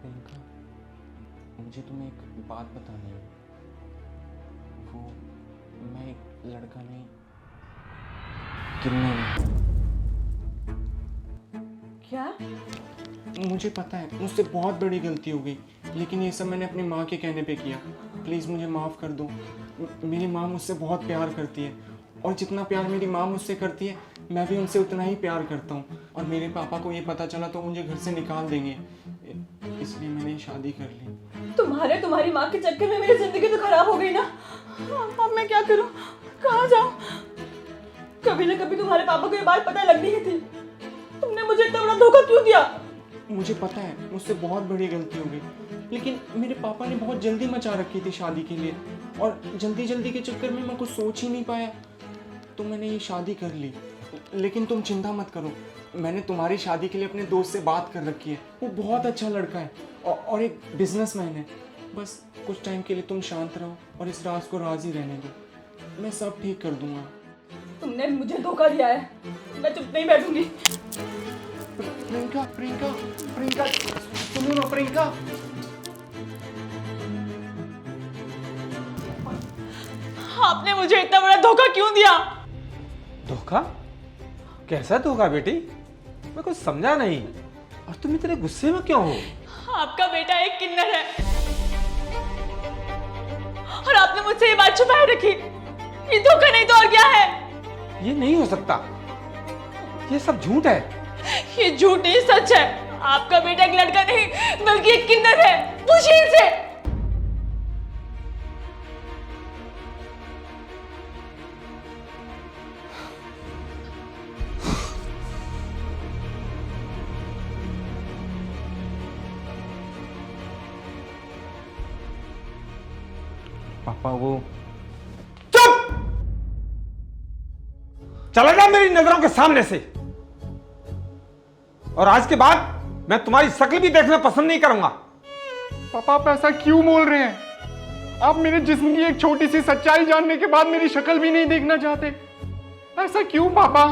प्रियंका, मुझे तुम्हें एक बात बतानी है। वो मैं एक लड़का नहीं, किन्नर हूँ। क्या? मुझे पता है मुझसे बहुत बड़ी गलती हो गई, लेकिन ये सब मैंने अपनी माँ के कहने पे किया। प्लीज़ मुझे माफ़ कर दो। मेरी माँ मुझसे बहुत प्यार करती है, और जितना प्यार मेरी माँ मुझसे करती है मैं भी उनसे उतना ही प्यार करता हूँ। और मेरे पापा को ये पता चला तो मुझे घर से निकाल देंगे, इसलिए मैंने शादी कर ली। तुम्हारी माँ के चक्कर में मेरी जिंदगी तो खराब हो गई ना। अब मैं क्या करूँ, कहाँ जाऊँ? कभी ना कभी तुम्हारे पापा को ये बात पता लगनी ही थी। तुमने मुझे इतना बड़ा धोखा क्यों दिया? मुझे पता है मुझसे बहुत बड़ी गलती हो गई, लेकिन मेरे पापा ने बहुत जल्दी मचा रखी थी शादी के लिए, और जल्दी जल्दी के चक्कर में मैं कुछ सोच ही नहीं पाया, तो मैंने ये शादी कर ली। लेकिन तुम चिंता मत करो, मैंने तुम्हारी शादी के लिए अपने दोस्त से बात कर रखी है। वो बहुत अच्छा लड़का है और एक बिजनेसमैन है। बस कुछ टाइम के लिए तुम शांत रहो और इस राज को राज ही रहने दो, मैं सब ठीक कर दूंगा। तुमने मुझे धोखा दिया है, मैं चुप नहीं बैठूंगी। प्रियंका प्रियंका प्रियंका, सुनो ना प्रियंका। आपने मुझे इतना बड़ा धोखा क्यों दिया? धोखा? कैसा धोखा बेटी? मैं कुछ समझा नहीं। और तुम इतने गुस्से में क्यों हो? आपका बेटा एक किन्नर है, और आपने मुझसे ये बात छुपाए रखी। ये धोखा नहीं तो और क्या है? ये नहीं हो सकता, ये सब झूठ है। ये झूठ नहीं, सच है। आपका बेटा एक लड़का नहीं बल्कि एक किन्नर है। पूछिए इनसे। पापा वो चुप! चला जा मेरी नजरों के सामने से। और आज के बाद मैं तुम्हारी शक्ल भी देखना पसंद नहीं करूंगा। पापा आप ऐसा क्यों बोल रहे हैं? आप मेरे जिस्म की एक छोटी सी सच्चाई जानने के बाद मेरी शक्ल भी नहीं देखना चाहते? ऐसा क्यों पापा?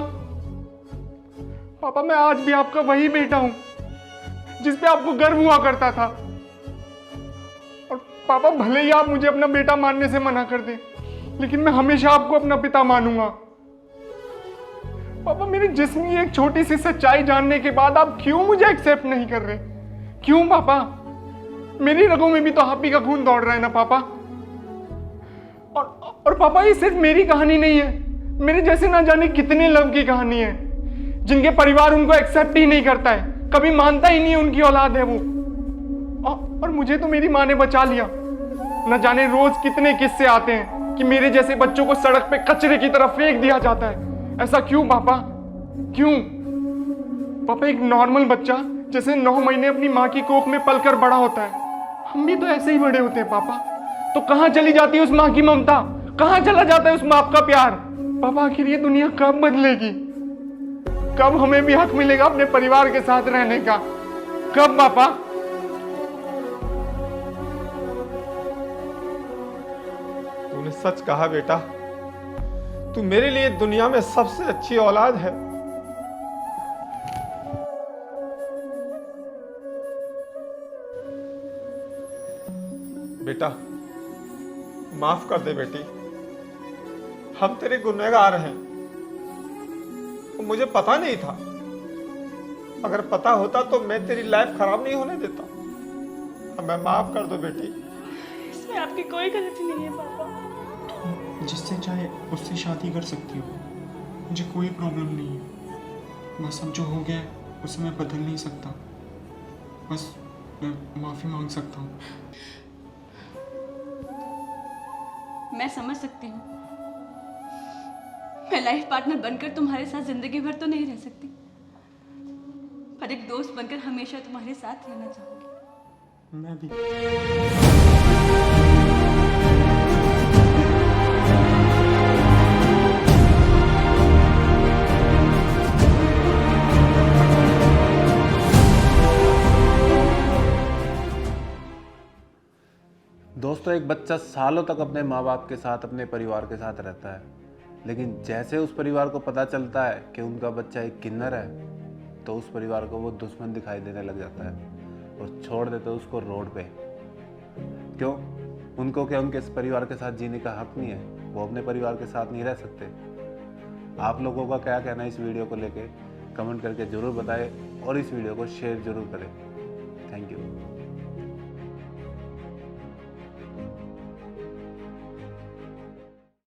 पापा मैं आज भी आपका वही बेटा हूं जिस पे आपको गर्व हुआ करता था। और पापा भले ही आप मुझे अपना बेटा मानने से मना कर दें, लेकिन मैं हमेशा आपको अपना पिता मानूंगा। पापा मेरे जिस्म की एक छोटी सी सच्चाई जानने के बाद आप क्यों मुझे एक्सेप्ट नहीं कर रहे? क्यों पापा? मेरी रगों में भी तो आप ही का खून दौड़ रहा है ना पापा। और पापा ये सिर्फ मेरी कहानी नहीं है, मेरे जैसे ना जाने कितने लव की कहानी है जिनके परिवार उनको एक्सेप्ट ही नहीं करता है, कभी मानता ही नहीं उनकी औलाद है वो। और मुझे तो मेरी माँ ने बचा लिया। न जाने रोज कितने किस्से आते हैं कि मेरे जैसे बच्चों को सड़क पे कचरे की तरफ फेंक दिया जाता है। ऐसा क्यों पापा? क्यों? पापा एक नॉर्मल बच्चा जैसे 9 महीने अपनी माँ की कोख में पलकर बड़ा होता है, हम भी तो ऐसे ही बड़े होते हैं पापा। तो कहाँ चली जाती है उस माँ की ममता? कहाँ चला जाता है उस बाप का प्यार? पापा आखिर ये दुनिया कब बदलेगी? कब हमें भी हक मिलेगा अपने परिवार के साथ रहने का? कब पापा? तूने सच कहा बेटा, तू मेरे लिए दुनिया में सबसे अच्छी औलाद है। बेटा माफ कर दे बेटी, हम तेरे गुनहगार हैं। मुझे पता नहीं था, अगर पता होता तो मैं तेरी लाइफ खराब नहीं होने देता। हमें माफ कर दो बेटी। इसमें आपकी कोई गलती नहीं है पापा। जिससे चाहे उससे शादी कर सकती हो, मुझे कोई प्रॉब्लम नहीं है। बस अब जो हो गया है उसे मैं बदल नहीं सकता, बस मैं माफ़ी मांग सकता हूँ। मैं समझ सकती हूँ, मैं लाइफ पार्टनर बनकर तुम्हारे साथ जिंदगी भर तो नहीं रह सकती, पर एक दोस्त बनकर हमेशा तुम्हारे साथ रहना चाहूंगी। मैं भी। दोस्तों, एक बच्चा सालों तक अपने माँ बाप के साथ, अपने परिवार के साथ रहता है, लेकिन जैसे उस परिवार को पता चलता है कि उनका बच्चा एक किन्नर है, तो उस परिवार को वो दुश्मन दिखाई देने लग जाता है। और छोड़ देते उसको रोड पे। क्यों? उनको क्या उनके इस परिवार के साथ जीने का हक नहीं है? वो अपने परिवार के साथ नहीं रह सकते? आप लोगों का क्या कहना है इस वीडियो को लेके? कमेंट करके ज़रूर बताएं और इस वीडियो को शेयर ज़रूर करें। Thank you.